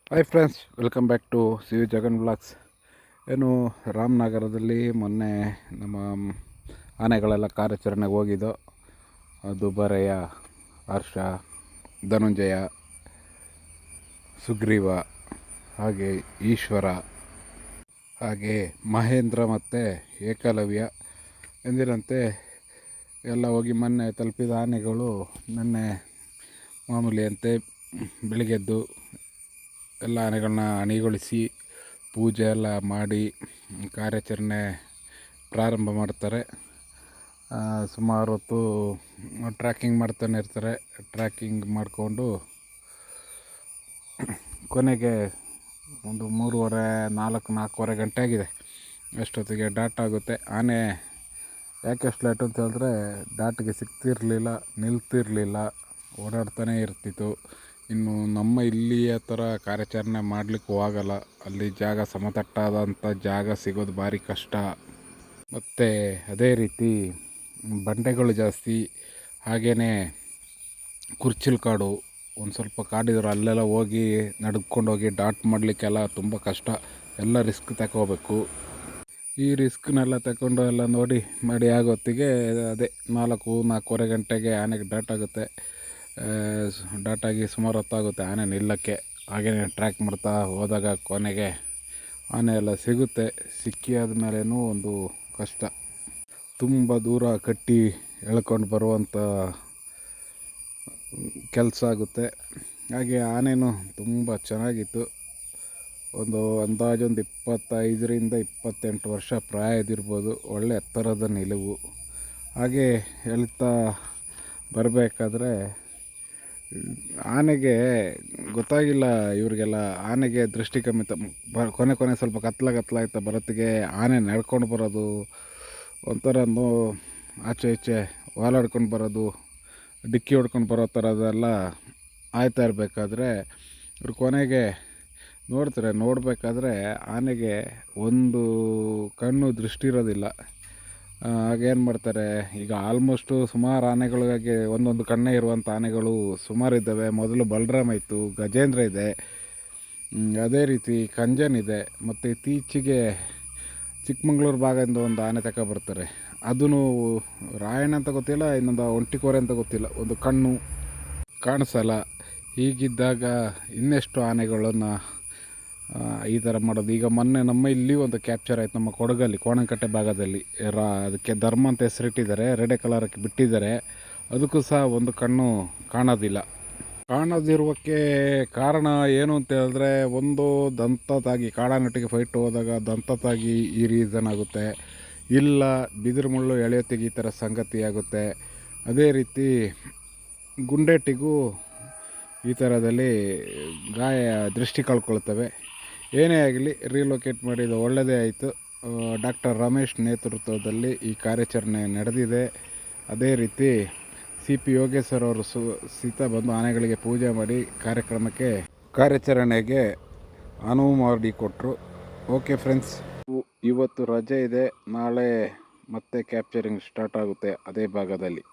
Hi friends, welcome back to C V Jagan blogs. ಏನು ರಾಮನಗರದಲ್ಲಿ ಮೊನ್ನೆ ನಮ್ಮ ಆನೆಗಳೆಲ್ಲ ಕಾರ್ಯಾಚರಣೆಗೆ ಹೋಗಿದ್ದೋ. ದುಬಾರೆಯ ಹರ್ಷ, ಧನುಂಜಯ, ಸುಗ್ರೀವ, ಹಾಗೆ ಈಶ್ವರ, ಹಾಗೆ ಮಹೇಂದ್ರ ಮತ್ತು ಏಕಲವ್ಯ ಎಂದಿರಂತೆ ಎಲ್ಲ ಹೋಗಿ ಮೊನ್ನೆ ತಲುಪಿದ ಆನೆಗಳು ನಿನ್ನೆ ಮಾಮೂಲಿಯಂತೆ ಬೆಳಿಗ್ಗೆದ್ದು ಎಲ್ಲ ಆನೆಗಳನ್ನ ಅಣಿಗೊಳಿಸಿ ಪೂಜೆ ಎಲ್ಲ ಮಾಡಿ ಕಾರ್ಯಾಚರಣೆ ಪ್ರಾರಂಭ ಮಾಡ್ತಾರೆ. ಸುಮಾರು ಹೊತ್ತು ಟ್ರ್ಯಾಕಿಂಗ್ ಮಾಡ್ತಾನೆ ಇರ್ತಾರೆ. ಟ್ರ್ಯಾಕಿಂಗ್ ಮಾಡಿಕೊಂಡು ಕೊನೆಗೆ ಒಂದು 3:30-4 ಗಂಟೆ ಆಗಿದೆ. ಅಷ್ಟೊತ್ತಿಗೆ ಡಾಟ್ ಆಗುತ್ತೆ. ಆನೆ ಯಾಕೆ ಅಷ್ಟು ಲೇಟು ಅಂತ ಹೇಳಿದ್ರೆ, ಡಾಟ್ಗೆ ಸಿಗ್ತಿರಲಿಲ್ಲ, ನಿಲ್ತಿರಲಿಲ್ಲ, ಓಡಾಡ್ತಾನೇ ಇರ್ತಿತ್ತು. ಇನ್ನು ನಮ್ಮ ಇಲ್ಲಿಯ ಥರ ಕಾರ್ಯಾಚರಣೆ ಮಾಡಲಿಕ್ಕೂ ಆಗಲ್ಲ. ಅಲ್ಲಿ ಜಾಗ ಸಮತಟ್ಟಾದಂಥ ಜಾಗ ಸಿಗೋದು ಭಾರಿ ಕಷ್ಟ. ಮತ್ತು ಅದೇ ರೀತಿ ಬಂಡೆಗಳು ಜಾಸ್ತಿ. ಹಾಗೆಯೇ ಕುರ್ಚಿಲ್ ಕಾಡು, ಒಂದು ಸ್ವಲ್ಪ ಕಾಡಿದ್ರು ಅಲ್ಲೆಲ್ಲ ಹೋಗಿ ನಡ್ಕೊಂಡು ಹೋಗಿ ಡಾಟ್ ಮಾಡಲಿಕ್ಕೆಲ್ಲ ತುಂಬ ಕಷ್ಟ. ಎಲ್ಲ ರಿಸ್ಕ್ ತಗೋಬೇಕು. ಈ ರಿಸ್ಕ್ನೆಲ್ಲ ತಗೊಂಡು ಎಲ್ಲ ನೋಡಿ ಮಾಡಿ ಆಗೋತ್ತಿಗೆ ಅದೇ 4-4:15 ಗಂಟೆಗೆ ಆನೆಗೆ ಡಾಟ್ ಆಗುತ್ತೆ. ಡಾಟಾಗಿ ಸುಮಾರು ಹೊತ್ತಾಗುತ್ತೆ ಆನೆ ನಿಲ್ಲಕ್ಕೆ. ಹಾಗೆಯೇ ಟ್ರ್ಯಾಕ್ ಮಾಡ್ತಾ ಹೋದಾಗ ಕೊನೆಗೆ ಆನೆ ಎಲ್ಲ ಸಿಗುತ್ತೆ. ಸಿಕ್ಕಿ ಆದಮೇಲೇನೂ ಒಂದು ಕಷ್ಟ. ತುಂಬ ದೂರ ಕಟ್ಟಿ ಎಳ್ಕೊಂಡು ಬರುವಂಥ ಕೆಲಸ ಆಗುತ್ತೆ. ಹಾಗೆ ಆನೆನೂ ತುಂಬ ಚೆನ್ನಾಗಿತ್ತು. ಒಂದು ಅಂದಾಜೊಂದು 25-28 ವರ್ಷ ಪ್ರಾಯದಿರ್ಬೋದು. ಒಳ್ಳೆ ಎತ್ತರದ ನಿಲುವು. ಹಾಗೆ ಹೇಳ್ತಾ ಬರಬೇಕಾದ್ರೆ ಆನೆಗೆ ಗೊತ್ತಾಗಿಲ್ಲ ಇವ್ರಿಗೆಲ್ಲ. ಆನೆಗೆ ದೃಷ್ಟಿ ಕಮ್ಮಿ ಕೊನೆ ಸ್ವಲ್ಪ ಕತ್ಲಾಯ್ತಾ ಬರೋತ್ತಿಗೆ ಆನೆ ನಡ್ಕೊಂಡು ಬರೋದು, ಒಂಥರ ಆಚೆ ಈಚೆ ವಾಲಾಡ್ಕೊಂಡು ಬರೋದು, ಡಿಕ್ಕಿ ಹೊಡ್ಕೊಂಡು ಬರೋ ಥರದೆಲ್ಲ ಆಯ್ತಾ ಇರಬೇಕಾದ್ರೆ ಇವ್ರು ಕೊನೆಗೆ ನೋಡಬೇಕಾದ್ರೆ ಆನೆಗೆ ಒಂದು ಕಣ್ಣು ದೃಷ್ಟಿ ಇರೋದಿಲ್ಲ. ಆಗೇನು ಮಾಡ್ತಾರೆ, ಈಗ ಆಲ್ಮೋಸ್ಟು ಸುಮಾರು ಆನೆಗಳಿಗೆ ಒಂದೊಂದು ಕಣ್ಣೇ ಇರುವಂಥ ಆನೆಗಳು ಸುಮಾರಿದ್ದಾವೆ. ಮೊದಲು ಬಲರಾಮ ಇತ್ತು, ಗಜೇಂದ್ರ ಇದೆ, ಅದೇ ರೀತಿ ಕಂಜನ್ ಇದೆ. ಮತ್ತು ಇತ್ತೀಚೆಗೆ ಚಿಕ್ಕಮಂಗ್ಳೂರು ಭಾಗದಿಂದ ಒಂದು ಆನೆ ತಗೊಬರ್ತಾರೆ. ಅದೂ ರಾಯಣ್ಣ ಅಂತ ಗೊತ್ತಿಲ್ಲ, ಇನ್ನೊಂದು ಒಂಟಿಕೋರೆ ಅಂತ ಗೊತ್ತಿಲ್ಲ, ಒಂದು ಕಣ್ಣು ಕಾಣಿಸಲ್ಲ. ಹೀಗಿದ್ದಾಗ ಇನ್ನೆಷ್ಟು ಆನೆಗಳನ್ನು ಈ ಥರ ಮಾಡೋದು. ಈಗ ಮೊನ್ನೆ ನಮ್ಮ ಇಲ್ಲಿ ಒಂದು ಕ್ಯಾಪ್ಚರ್ ಆಯಿತು, ನಮ್ಮ ಕೊಡಗಲ್ಲಿ ಕೋಣಂಕಟ್ಟೆ ಭಾಗದಲ್ಲಿ. ಅದಕ್ಕೆ ಧರ್ಮ ಅಂತ ಹೆಸರಿಟ್ಟಿದ್ದಾರೆ, ರೆಡ್ ಕಲರಕ್ಕೆ ಬಿಟ್ಟಿದ್ದಾರೆ. ಅದಕ್ಕೂ ಸಹ ಒಂದು ಕಣ್ಣು ಕಾಣದಿರುವಕ್ಕೆ ಕಾರಣ ಏನು ಅಂತ ಹೇಳಿದ್ರೆ, ಒಂದು ದಂತತಾಗಿ ಕಾಡಾನೊಟ್ಟಿಗೆ ಫೈಟ್ ಹೋದಾಗ ದಂತತಾಗಿ ಈ ರೀಸನ್ ಆಗುತ್ತೆ, ಇಲ್ಲ ಬಿದಿರು ಮುಳ್ಳು ಎಳೆಯೊತ್ತಿಗೆ ಈ ಥರ ಸಂಗತಿ ಆಗುತ್ತೆ. ಅದೇ ರೀತಿ ಗುಂಡೇಟಿಗೂ ಈ ಥರದಲ್ಲಿ ದೃಷ್ಟಿ ಕಳ್ಕೊಳ್ತವೆ. ಏನೇ ಆಗಲಿ ರೀಲೊಕೇಟ್ ಮಾಡಿದ್ದು ಒಳ್ಳೆಯದೇ ಆಯಿತು. ಡಾಕ್ಟರ್ ರಮೇಶ್ ನೇತೃತ್ವದಲ್ಲಿ ಈ ಕಾರ್ಯಾಚರಣೆ ನಡೆದಿದೆ. ಅದೇ ರೀತಿ CP ಯೋಗೇಶ್ವರ್ ಅವರು ಸಹಿತ ಬಂದು ಆನೆಗಳಿಗೆ ಪೂಜೆ ಮಾಡಿ ಕಾರ್ಯಾಚರಣೆಗೆ ಅನುವು ಮಾಡಿಕೊಟ್ರು. ಓಕೆ ಫ್ರೆಂಡ್ಸ್, ಇವತ್ತು ರಜೆ ಇದೆ. ನಾಳೆ ಮತ್ತೆ ಕ್ಯಾಪ್ಚರಿಂಗ್ ಸ್ಟಾರ್ಟ್ ಆಗುತ್ತೆ ಅದೇ ಭಾಗದಲ್ಲಿ.